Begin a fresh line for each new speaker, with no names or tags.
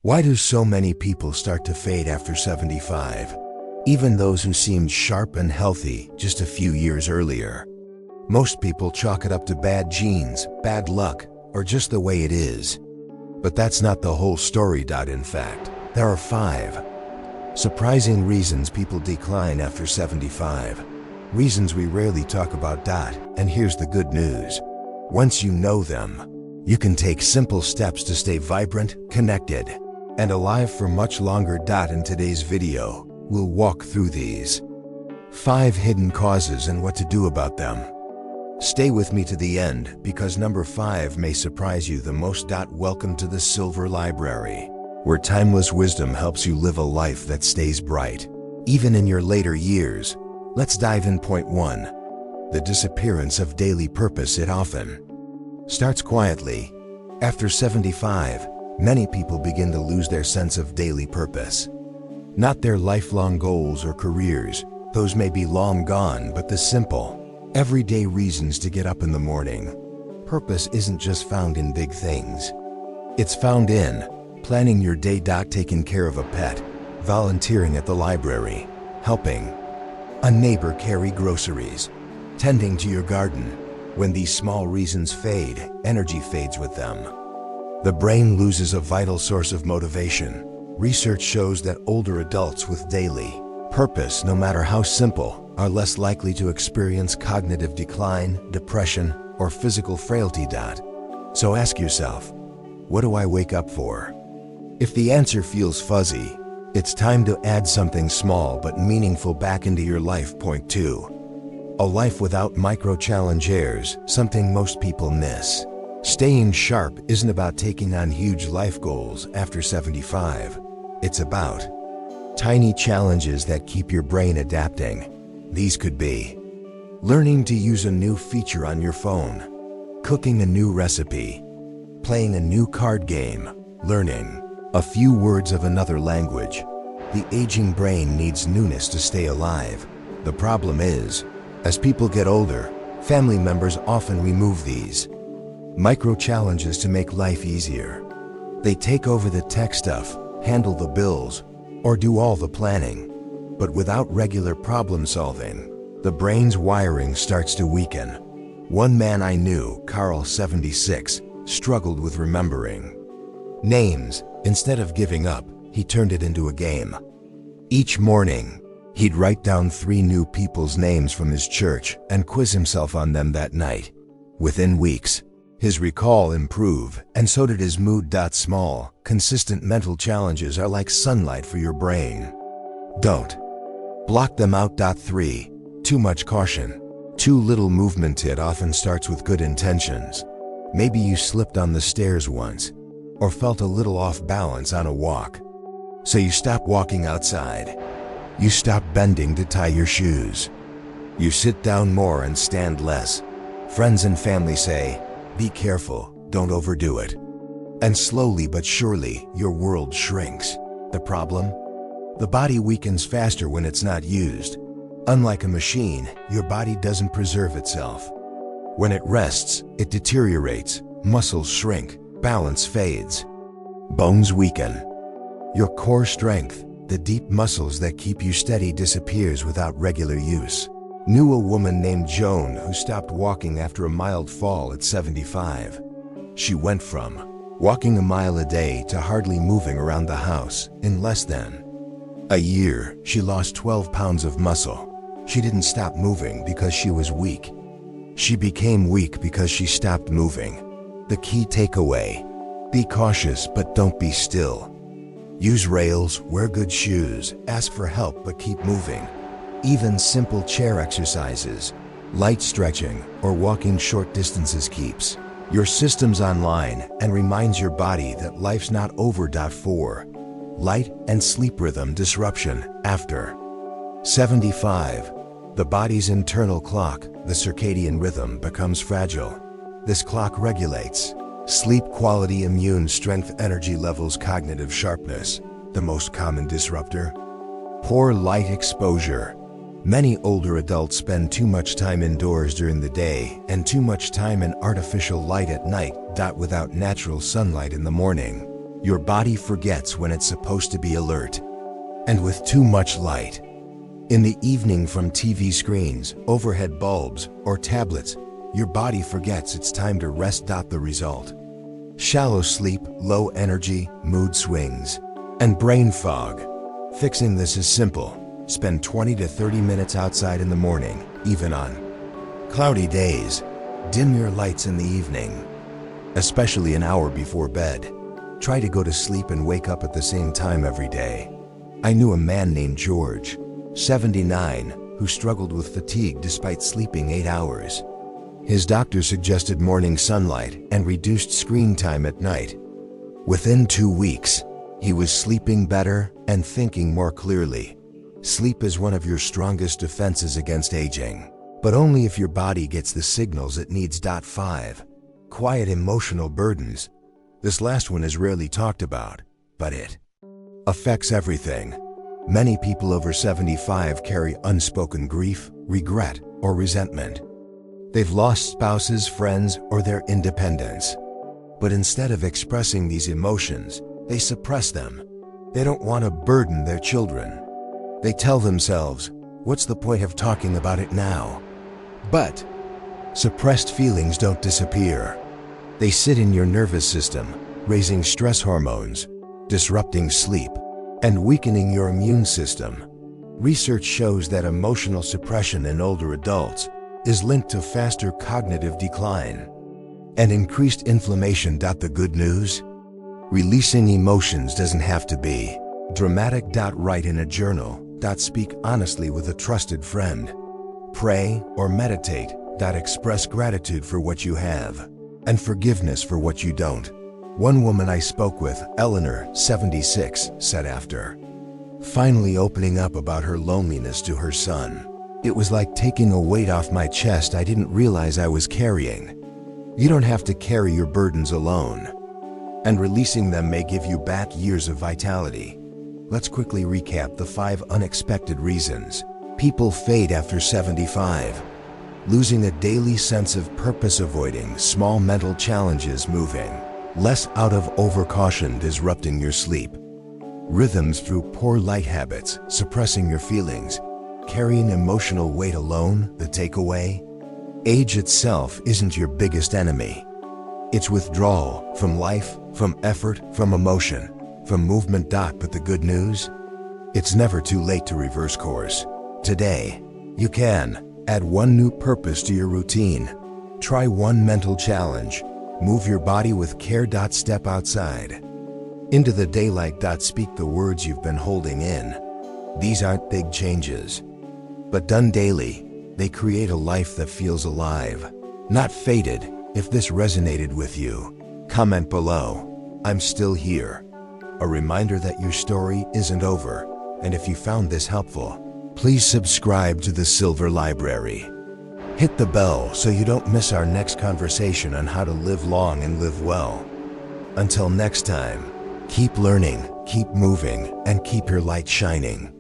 Why do so many people start to fade after 75? Even those who seemed sharp and healthy just a few years earlier. Most people chalk it up to bad genes, bad luck, or just the way it is. But that's not the whole story. In fact, there are 5 surprising reasons people decline after 75. Reasons we rarely talk about. And here's the good news. Once you know them, you can take simple steps to stay vibrant, connected, and alive for much longer. In today's video, we'll walk through these 5 hidden causes and what to do about them. Stay with me to the end because number 5 may surprise you the most. Welcome to the Silver Library, where timeless wisdom helps you live a life that stays bright, even in your later years. Let's dive in. Point 1. The disappearance of daily purpose. It often starts quietly. After 75, many people begin to lose their sense of daily purpose. Not their lifelong goals or careers, those may be long gone, but the simple, everyday reasons to get up in the morning. Purpose isn't just found in big things. It's found in planning your day. Taking care of a pet, volunteering at the library, helping a neighbor carry groceries, tending to your garden. When these small reasons fade, energy fades with them. The brain loses a vital source of motivation. Research shows that older adults with daily purpose, no matter how simple, are less likely to experience cognitive decline, depression, or physical frailty. So ask yourself, what do I wake up for? If the answer feels fuzzy, it's time to add something small but meaningful back into your life. Point 2. A life without micro-challenges, something most people miss. Staying sharp isn't about taking on huge life goals after 75. It's about tiny challenges that keep your brain adapting. These could be learning to use a new feature on your phone, cooking a new recipe, playing a new card game, learning a few words of another language. The aging brain needs newness to stay alive. The problem is, as people get older, family members often remove these micro-challenges to make life easier. They take over the tech stuff, handle the bills, or do all the planning. But without regular problem solving, the brain's wiring starts to weaken. One man I knew, Carl, 76, struggled with remembering names. Instead of giving up, he turned it into a game. Each morning, he'd write down 3 new people's names from his church and quiz himself on them that night. Within weeks, his recall improved, and so did his mood. Small, consistent mental challenges are like sunlight for your brain. Don't block them out. 3. Too much caution. Too little movement. It often starts with good intentions. Maybe you slipped on the stairs once, or felt a little off balance on a walk. So you stop walking outside. You stop bending to tie your shoes. You sit down more and stand less. Friends and family say, be careful, don't overdo it. And slowly but surely, your world shrinks. The problem? The body weakens faster when it's not used. Unlike a machine, your body doesn't preserve itself. When it rests, it deteriorates, muscles shrink, balance fades, bones weaken. Your core strength, the deep muscles that keep you steady, disappears without regular use. Knew a woman named Joan who stopped walking after a mild fall at 75. She went from walking a mile a day to hardly moving around the house in less than a year. She lost 12 pounds of muscle. She didn't stop moving because she was weak. She became weak because she stopped moving. The key takeaway: be cautious but don't be still. Use rails, wear good shoes, ask for help but keep moving. Even simple chair exercises, light stretching, or walking short distances keeps your systems online and reminds your body that life's not over. 4. Light and sleep rhythm disruption. After 75, the body's internal clock, the circadian rhythm, becomes fragile. This clock regulates sleep quality, immune strength, energy levels, cognitive sharpness. The most common disruptor: poor light exposure. Many older adults spend too much time indoors during the day and too much time in artificial light at night. Without natural sunlight in the morning, Your body forgets when it's supposed to be alert. And with too much light, in the evening from TV screens, overhead bulbs, or tablets, your body forgets it's time to rest. The result: shallow sleep, low energy, mood swings, and brain fog. Fixing this is simple. Spend 20 to 30 minutes outside in the morning, even on cloudy days. Dim your lights in the evening, especially an hour before bed. Try to go to sleep and wake up at the same time every day. I knew a man named George, 79, who struggled with fatigue despite sleeping 8 hours. His doctor suggested morning sunlight and reduced screen time at night. Within 2 weeks, he was sleeping better and thinking more clearly. Sleep is one of your strongest defenses against aging, but only if your body gets the signals it needs. 5. Quiet emotional burdens. This last one is rarely talked about, but it affects everything. Many people over 75 carry unspoken grief, regret, or resentment. They've lost spouses, friends, or their independence. But instead of expressing these emotions, they suppress them. They don't want to burden their children. They tell themselves, "What's the point of talking about it now?" But suppressed feelings don't disappear. They sit in your nervous system, raising stress hormones, disrupting sleep, and weakening your immune system. Research shows that emotional suppression in older adults is linked to faster cognitive decline and increased inflammation. The good news? Releasing emotions doesn't have to be dramatic. Write in a journal. Speak honestly with a trusted friend. Pray or meditate. Express gratitude for what you have and forgiveness for what you don't. One woman I spoke with, Eleanor, 76, said after finally opening up about her loneliness to her son, "It was like taking a weight off my chest I didn't realize I was carrying." You don't have to carry your burdens alone, and releasing them may give you back years of vitality. Let's quickly recap the 5 unexpected reasons people fade after 75. Losing a daily sense of purpose, avoiding small mental challenges, moving less out of overcaution, disrupting your sleep rhythms through poor light habits, suppressing your feelings, carrying emotional weight alone. The takeaway: age itself isn't your biggest enemy. It's withdrawal from life, from effort, from emotion, from movement. But the good news? It's never too late to reverse course. Today, you can add one new purpose to your routine. Try one mental challenge. Move your body with care. Step outside into the daylight. Speak the words you've been holding in. These aren't big changes, but done daily, they create a life that feels alive, not faded. If this resonated with you, comment below. I'm still here. A reminder that your story isn't over. And if you found this helpful, please subscribe to the Silver Library. Hit the bell so you don't miss our next conversation on how to live long and live well. Until next time, keep learning, keep moving, and keep your light shining.